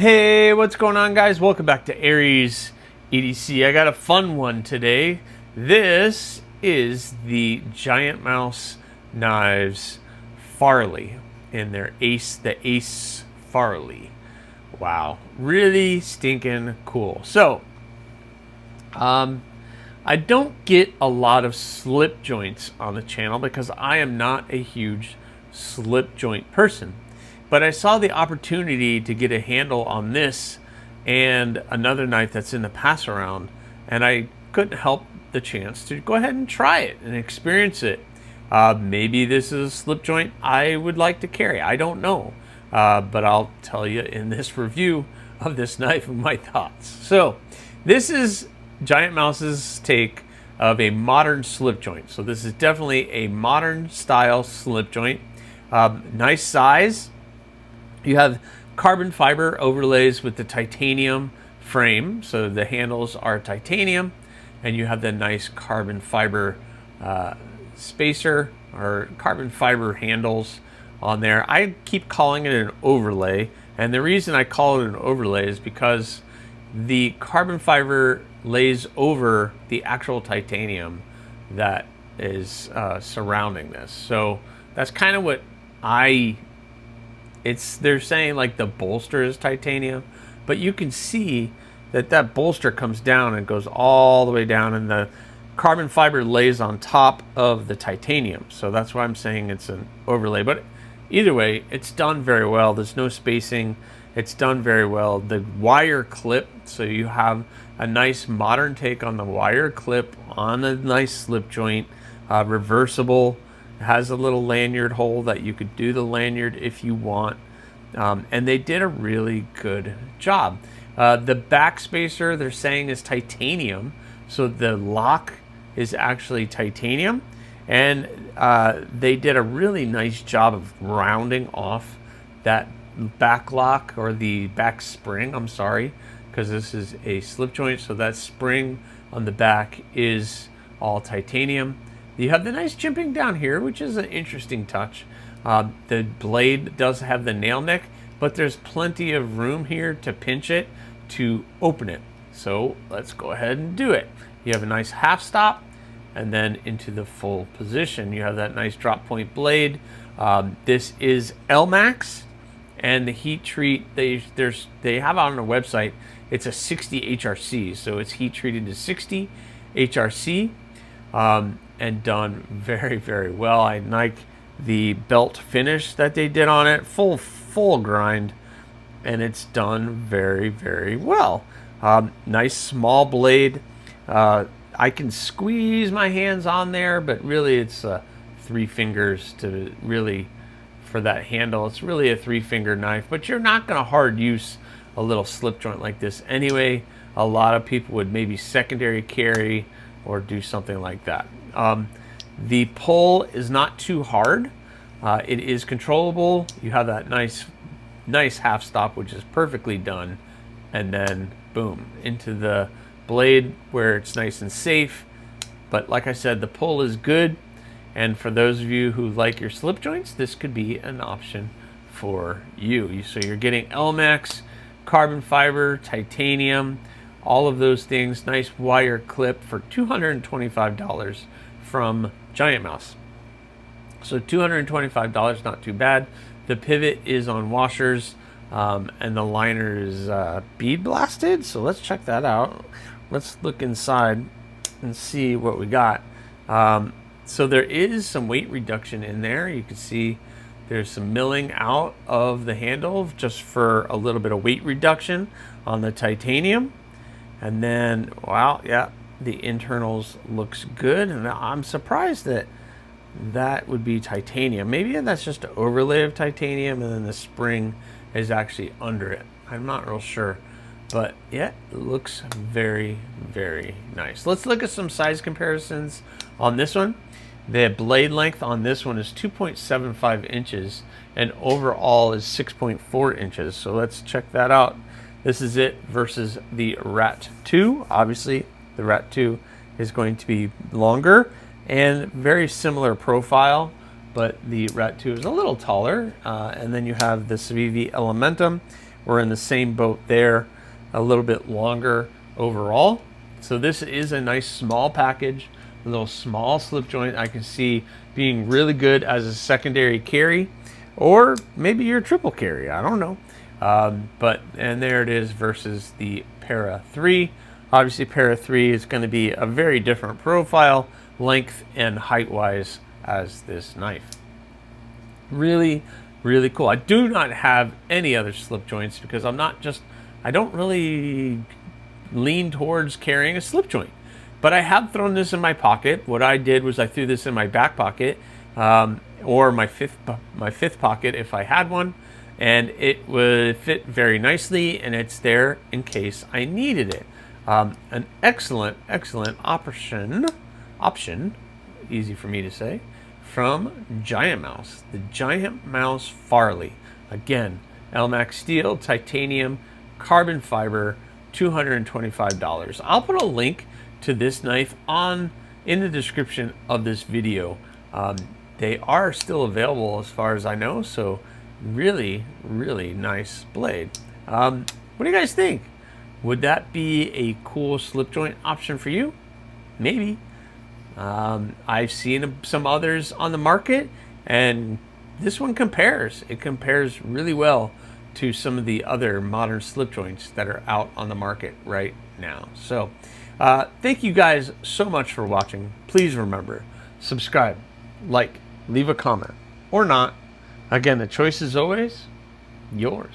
Hey, what's going on, guys? Welcome back to AriesEDC. I got a fun one today. This is the Jantz knives Farley in their the Ace Farley. Wow, really stinking cool. So, I don't get a lot of slip joints on the channel because I am not a huge slip joint person. But I saw the opportunity to get a handle on this and another knife that's in the pass around, and I couldn't help the chance to go ahead and try it and experience it. Maybe this is a slip joint I would like to carry. I don't know, but I'll tell you in this review of this knife my thoughts. So this is Jantz's take of a modern slip joint. So this is definitely a modern style slip joint. Nice size. You have carbon fiber overlays with the titanium frame, so the handles are titanium, and you have the nice carbon fiber spacer or carbon fiber handles on there. I keep calling it an overlay, and the reason I call it an overlay is because the carbon fiber lays over the actual titanium that is surrounding this. So that's kind of what they're saying, like the bolster is titanium, but you can see that bolster comes down and goes all the way down, and the carbon fiber lays on top of the titanium. So that's why I'm saying it's an overlay. But either way, it's done very well. There's no spacing. It's done very well. The wire clip, so you have a nice modern take on the wire clip on a nice slip joint, reversible. Has a little lanyard hole that you could do the lanyard if you want, and they did a really good job. The back spacer they're saying is titanium, so the lock is actually titanium, and they did a really nice job of rounding off that back lock, or the back spring, I'm sorry, because this is a slip joint, so that spring on the back is all titanium. You have the nice jimping down here, which is an interesting touch. The blade does have the nail neck, but there's plenty of room here to pinch it to open it. So let's go ahead and do it. You have a nice half stop, and then into the full position. You have that nice drop point blade. This is LMAX, and the heat treat they have on their website. It's a 60 HRC, so it's heat treated to 60 HRC. And done very, very well. I like the belt finish that they did on it, full grind, and it's done very, very well. Nice small blade. I can squeeze my hands on there, but really it's 3 fingers to really for that handle. It's really a 3-finger knife, but you're not going to hard use a little slip joint like this anyway. A lot of people would maybe secondary carry or do something like that. The pull is not too hard. It is controllable. You have that nice half stop, which is perfectly done, and then boom, into the blade where it's nice and safe. But like I said, the pull is good, and for those of you who like your slip joints, this could be an option for you. So you're getting LMAX, carbon fiber, titanium, all of those things. Nice wire clip for $225 from Jantz. So $225, not too bad. The pivot is on washers, and the liner is bead blasted. So let's check that out. Let's look inside and see what we got. So there is some weight reduction in there. You can see there's some milling out of the handle just for a little bit of weight reduction on the titanium. And then, wow, yeah, the internals looks good, and I'm surprised that would be titanium. Maybe that's just an overlay of titanium, and then the spring is actually under it. I'm not real sure, but yeah, it looks very, very nice. Let's look at some size comparisons on this one. The blade length on this one is 2.75 inches, and overall is 6.4 inches. So let's check that out. This is it versus the Rat 2. Obviously, the Rat 2 is going to be longer and very similar profile, but the Rat 2 is a little taller. And then you have the Civivi Elementum, we're in the same boat there, a little bit longer overall. So this is a nice small package, a little small slip joint I can see being really good as a secondary carry, or maybe your triple carry, I don't know. And there it is versus the Para 3. Obviously Para 3 is going to be a very different profile, length and height wise as this knife. Really, really cool. I do not have any other slip joints because I don't really lean towards carrying a slip joint. But I have thrown this in my pocket. What I did was I threw this in my back pocket, or my fifth pocket if I had one, and it would fit very nicely, and it's there in case I needed it. An excellent option, easy for me to say, from Giant Mouse, the Giant Mouse Farley. Again, Elmax steel, titanium, carbon fiber, $225. I'll put a link to this knife in the description of this video. They are still available as far as I know, so really, really nice blade. What do you guys think? Would that be a cool slip joint option for you? Maybe. I've seen some others on the market, and this one compares. It compares really well to some of the other modern slip joints that are out on the market right now. So thank you guys so much for watching. Please remember, subscribe, like, leave a comment, or not. Again, the choice is always yours.